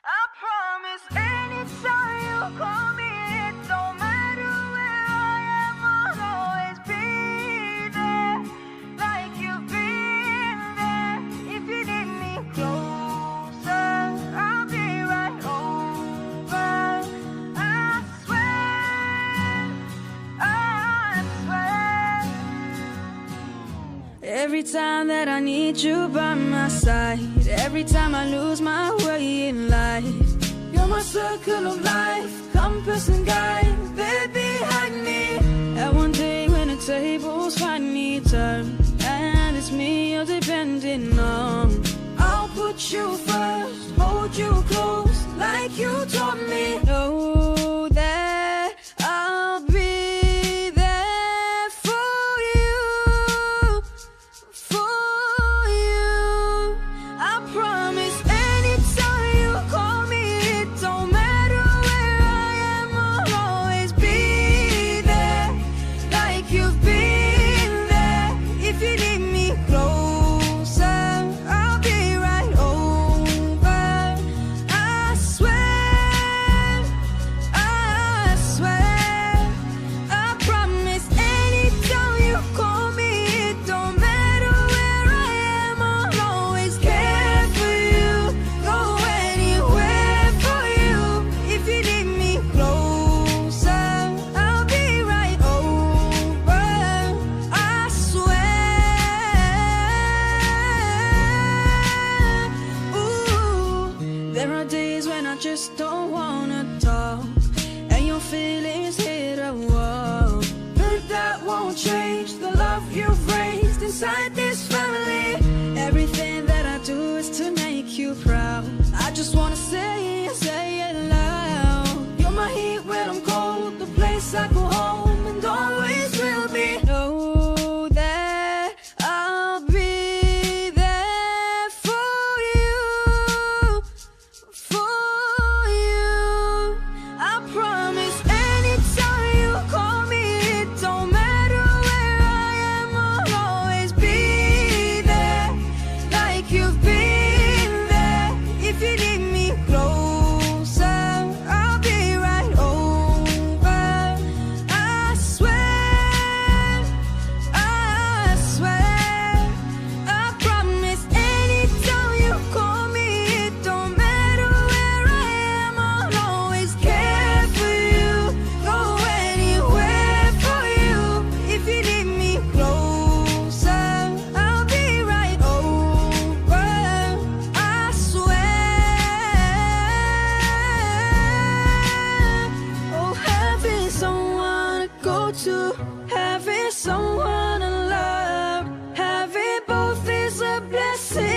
I promise anytime you call me, it don't matter where I am, I'll always be there, like you've been there. If you need me closer, I'll be right over. I swear, I swear. Every time that I need you by my side, every time I lose my way in life, you're my circle of life, compass and guide, baby, hide me. And one day when the tables finally turn, and it's me you're depending on, I'll put you first, hold you close, like you taught me. Know that I'll be there for you, for you. I promise anytime you call me, it don't matter where I am, I'll always be there, like you've been there. If you need me closer, I'll be right over. I swear, I swear. I promise anytime you call me, it don't matter where I am, I'll always care for you, go anywhere for you. If you need me closer, I'll be right over. I swear. Ooh, there are days when I just don't wanna talk, and your feelings hit a wall, but that won't change the love you've raised inside this family. Everything that I do is to make you proud. I just wanna say it loud. You're my heat when I'm cold, the place I go home and always will be. Know that I'll be there for you, for you. I promise anytime you call me, it don't matter where I am, I'll always be there, like you've been there. If you need me closer, I'll be right over. I swear, I swear. I promise anytime you call me, it don't matter where I am, I'll always care for you, go anywhere for you. If you need me closer, I'll be right over. I swear. Oh, having someone to go to, having someone to love, having both is a blessing.